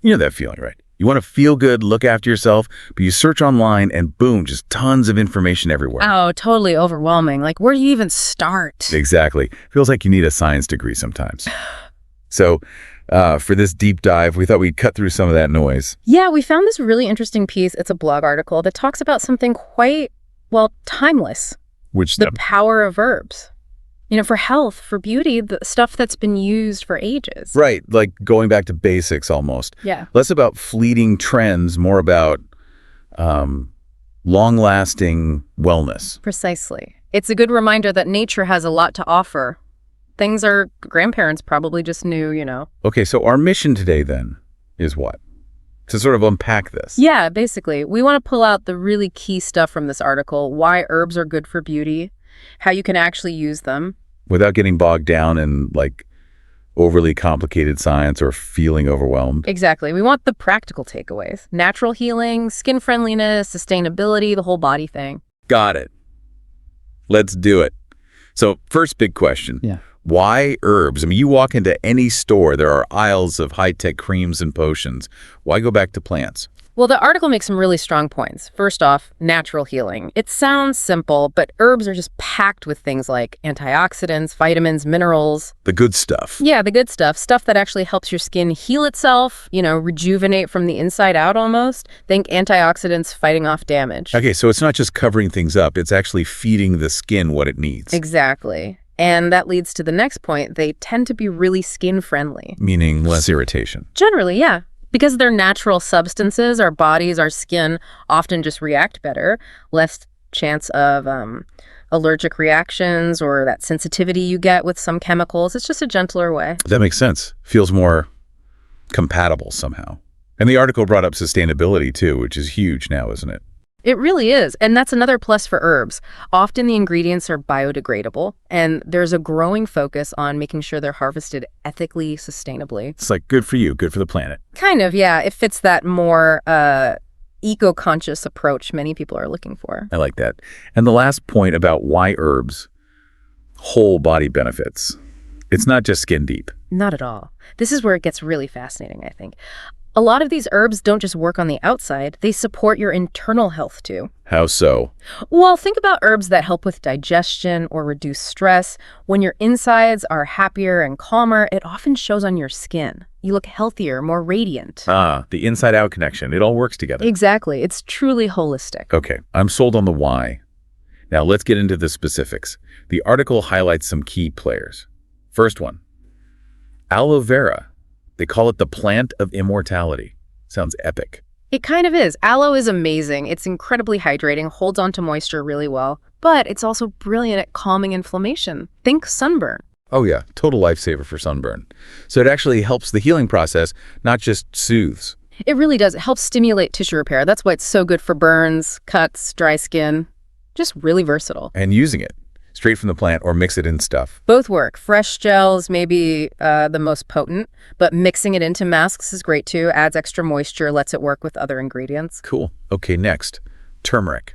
You know that feeling, right? You want to feel good, look after yourself, but you search online and boom, just tons of information everywhere. Oh, totally overwhelming. Like, where do you even start? Exactly. Feels like you need a science degree sometimes. So for this deep dive, we thought we'd cut through some of that noise. Yeah, we found this really interesting piece. It's a blog article that talks about something quite, well, timeless. Which the power of herbs. You know, for health, for beauty, the stuff that's been used for ages. Right, like going back to basics almost. Yeah. Less about fleeting trends, more about long-lasting wellness. Precisely. It's a good reminder that nature has a lot to offer. Things our grandparents probably just knew, you know. Okay, so our mission today then is what? To sort of unpack this. Yeah, basically. We want to pull out the really key stuff from this article, why herbs are good for beauty, how you can actually use them. Without getting bogged down in, like, overly complicated science or feeling overwhelmed. Exactly. We want the practical takeaways. Natural healing, skin friendliness, sustainability, the whole body thing. Got it. Let's do it. So, first big question. Yeah. Why herbs? I mean, you walk into any store, there are aisles of high-tech creams and potions. Why go back to plants? Well, the article makes some really strong points. First off, natural healing. It sounds simple, but herbs are just packed with things like antioxidants, vitamins, minerals. The good stuff. Yeah, the good stuff. Stuff that actually helps your skin heal itself, you know, rejuvenate from the inside out almost. Think antioxidants fighting off damage. Okay, so it's not just covering things up, it's actually feeding the skin what it needs. Exactly. And that leads to the next point. They tend to be really skin friendly. Meaning less irritation. Generally, yeah. Because they're natural substances, our bodies, our skin often just react better, less chance of allergic reactions or that sensitivity you get with some chemicals. It's just a gentler way. That makes sense. Feels more compatible somehow. And the article brought up sustainability too, which is huge now, isn't it? It really is. And that's another plus for herbs. Often the ingredients are biodegradable, and there's a growing focus on making sure they're harvested ethically, sustainably. It's like good for you, good for the planet. Kind of, yeah. It fits that more eco-conscious approach many people are looking for. I like that. And the last point about why herbs, whole body benefits. It's not just skin deep. Not at all. This is where it gets really fascinating, I think. A lot of these herbs don't just work on the outside, they support your internal health too. How so? Well, think about herbs that help with digestion or reduce stress. When your insides are happier and calmer, it often shows on your skin. You look healthier, more radiant. Ah, the inside-out connection. It all works together. Exactly. It's truly holistic. Okay, I'm sold on the why. Now let's get into the specifics. The article highlights some key players. First one, aloe vera. They call it the plant of immortality. Sounds epic. It kind of is. Aloe is amazing. It's incredibly hydrating, holds onto moisture really well, but it's also brilliant at calming inflammation. Think sunburn. Oh yeah, total lifesaver for sunburn. So it actually helps the healing process, not just soothes. It really does. It helps stimulate tissue repair. That's why it's so good for burns, cuts, dry skin. Just really versatile. And using it straight from the plant or mix it in stuff. Both work. Fresh gels may be the most potent, but mixing it into masks is great too. Adds extra moisture, lets it work with other ingredients. Cool. Okay, next, turmeric.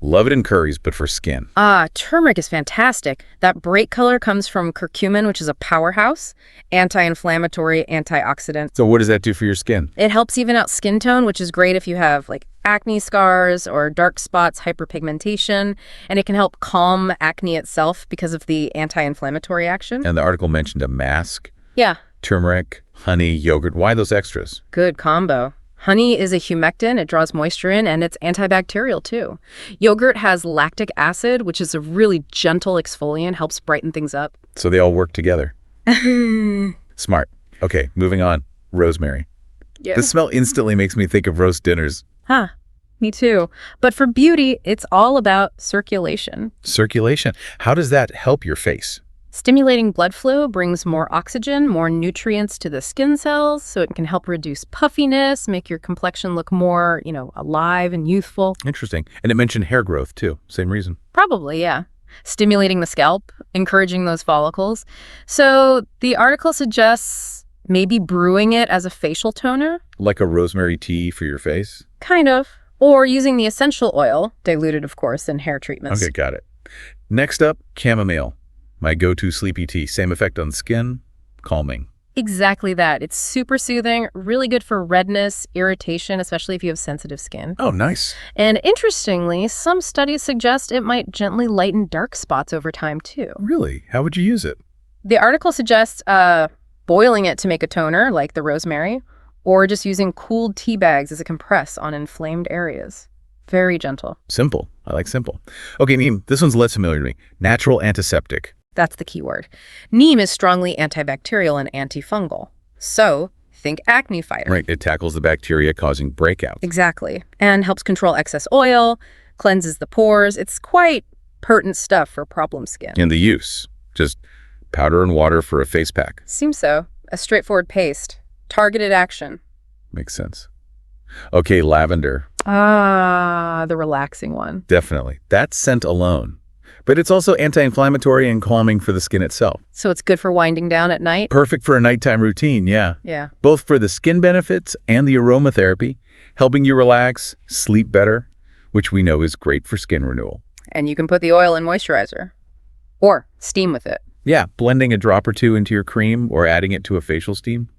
Love it in curries, but for skin. Ah, turmeric is fantastic. That bright color comes from curcumin, which is a powerhouse, anti-inflammatory, antioxidant. So what does that do for your skin? It helps even out skin tone, which is great if you have like acne scars or dark spots, hyperpigmentation, and it can help calm acne itself because of the anti-inflammatory action. And the article mentioned a mask. Yeah. Turmeric, honey, yogurt. Why those extras? Good combo. Honey is a humectant, it draws moisture in, and it's antibacterial too. Yogurt has lactic acid, which is a really gentle exfoliant, helps brighten things up. So they all work together. Smart. Okay, moving on. Rosemary. Yeah. The smell instantly makes me think of roast dinners. Huh, me too. But for beauty, it's all about circulation. Circulation. How does that help your face? Stimulating blood flow brings more oxygen, more nutrients to the skin cells, so it can help reduce puffiness, make your complexion look more, alive and youthful. Interesting. And it mentioned hair growth, too. Same reason. Probably, yeah. Stimulating the scalp, encouraging those follicles. So the article suggests maybe brewing it as a facial toner. Like a rosemary tea for your face? Kind of. Or using the essential oil, diluted, of course, in hair treatments. Okay, got it. Next up, chamomile. My go-to sleepy tea. Same effect on skin, calming. Exactly that. It's super soothing, really good for redness, irritation, especially if you have sensitive skin. Oh, nice. And interestingly, some studies suggest it might gently lighten dark spots over time, too. Really? How would you use it? The article suggests boiling it to make a toner, like the rosemary, or just using cooled tea bags as a compress on inflamed areas. Very gentle. Simple. I like simple. Okay, Neem, this one's less familiar to me. Natural antiseptic. That's the key word. Neem is strongly antibacterial and antifungal. So, think acne fighter. Right, it tackles the bacteria causing breakouts. Exactly. And helps control excess oil, cleanses the pores. It's quite potent stuff for problem skin. And the use? Just powder and water for a face pack. Seems so. A straightforward paste. Targeted action. Makes sense. Okay, lavender. Ah, the relaxing one. Definitely. That scent alone. But it's also anti-inflammatory and calming for the skin itself. So it's good for winding down at night? Perfect for a nighttime routine, yeah. Yeah. Both for the skin benefits and the aromatherapy, helping you relax, sleep better, which we know is great for skin renewal. And you can put the oil in moisturizer. Or steam with it. Yeah, blending a drop or two into your cream or adding it to a facial steam.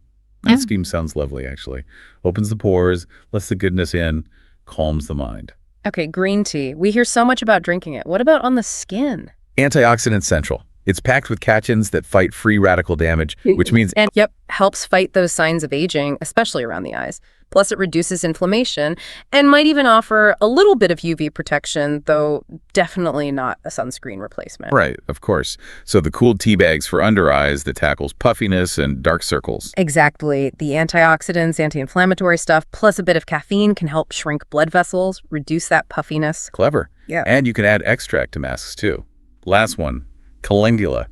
That Yeah. steam sounds lovely, actually. Opens the pores, lets the goodness in, calms the mind. Okay, green tea. We hear so much about drinking it. What about on the skin? Antioxidant central. It's packed with catechins that fight free radical damage, which means And helps fight those signs of aging, especially around the eyes. Plus, it reduces inflammation and might even offer a little bit of UV protection, though definitely not a sunscreen replacement. right, of course. So the cooled tea bags for under eyes that tackles puffiness and dark circles. Exactly. The antioxidants, anti-inflammatory stuff, plus a bit of caffeine can help shrink blood vessels, reduce that puffiness. Clever. Yeah. And you can add extract to masks too. Last one, calendula.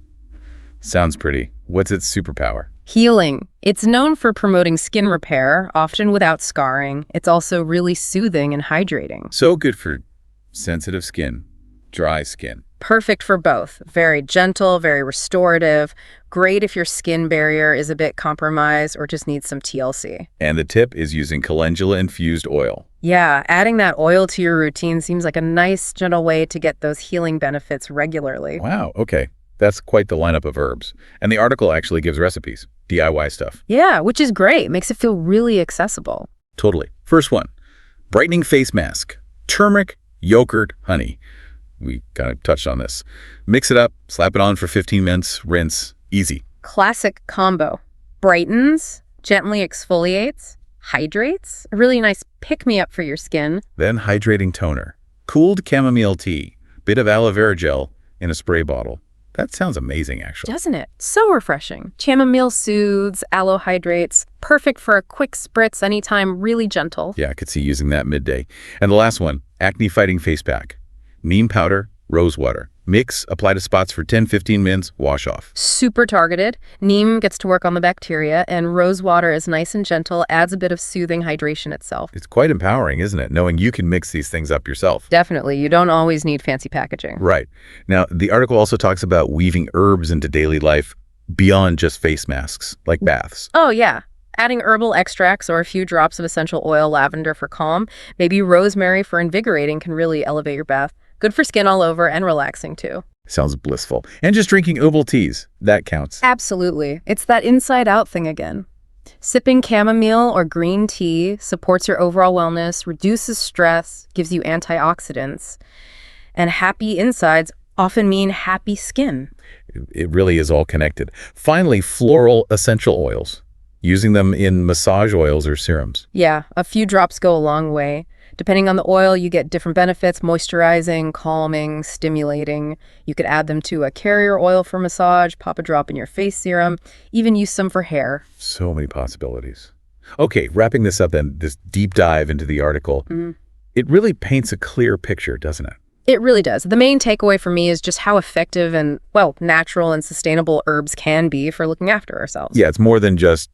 Sounds pretty. What's its superpower? Healing. It's known for promoting skin repair, often without scarring. It's also really soothing and hydrating. So good for sensitive skin, dry skin. Perfect for both. Very gentle, very restorative. Great if your skin barrier is a bit compromised or just needs some TLC. And the tip is using calendula-infused oil. Yeah, adding that oil to your routine seems like a nice, gentle way to get those healing benefits regularly. Wow, okay. That's quite the lineup of herbs. And the article actually gives recipes, DIY stuff. Yeah, which is great. Makes it feel really accessible. Totally. First one, brightening face mask, turmeric, yogurt, honey. We kind of touched on this. Mix it up, slap it on for 15 minutes, rinse, easy. Classic combo. Brightens, gently exfoliates, hydrates. A really nice pick-me-up for your skin. Then hydrating toner, cooled chamomile tea, bit of aloe vera gel in a spray bottle. That sounds amazing, actually. Doesn't it? So refreshing. Chamomile soothes, aloe hydrates. Perfect for a quick spritz anytime, really gentle. Yeah, I could see using that midday. And the last one, acne-fighting face pack, neem powder, rose water. Mix, apply to spots for 10-15 minutes, wash off. Super targeted. Neem gets to work on the bacteria, and rose water is nice and gentle, adds a bit of soothing hydration itself. It's quite empowering, isn't it, knowing you can mix these things up yourself? Definitely. You don't always need fancy packaging. Right. Now, the article also talks about weaving herbs into daily life beyond just face masks, like baths. Oh, yeah. Adding herbal extracts or a few drops of essential oil, lavender for calm, maybe rosemary for invigorating can really elevate your bath. Good for skin all over and relaxing too. Sounds blissful. And just drinking herbal teas, that counts. Absolutely. It's that inside-out thing again. Sipping chamomile or green tea supports your overall wellness, reduces stress, gives you antioxidants, and happy insides often mean happy skin. It really is all connected. Finally, floral essential oils. Using them in massage oils or serums. Yeah, a few drops go a long way. Depending on the oil, you get different benefits: moisturizing, calming, stimulating. You could add them to a carrier oil for massage, pop a drop in your face serum, even use some for hair. So many possibilities. Okay, wrapping this up then, this deep dive into the article, it really paints a clear picture, doesn't it? It really does. The main takeaway for me is just how effective and, well, natural and sustainable herbs can be for looking after ourselves. Yeah, it's more than just,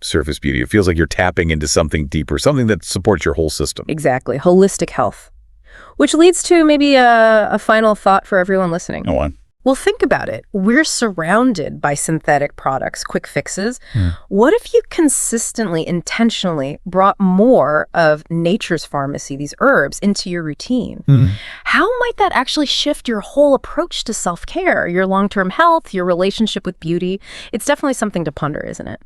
surface beauty. It feels like you're tapping into something deeper, something that supports your whole system. Exactly. Holistic health. Which leads to maybe a final thought for everyone listening. Go on. Well, think about it. We're surrounded by synthetic products, quick fixes. Yeah. What if you consistently, intentionally brought more of nature's pharmacy, these herbs, into your routine? How might that actually shift your whole approach to self-care, your long-term health, your relationship with beauty? It's definitely something to ponder, isn't it?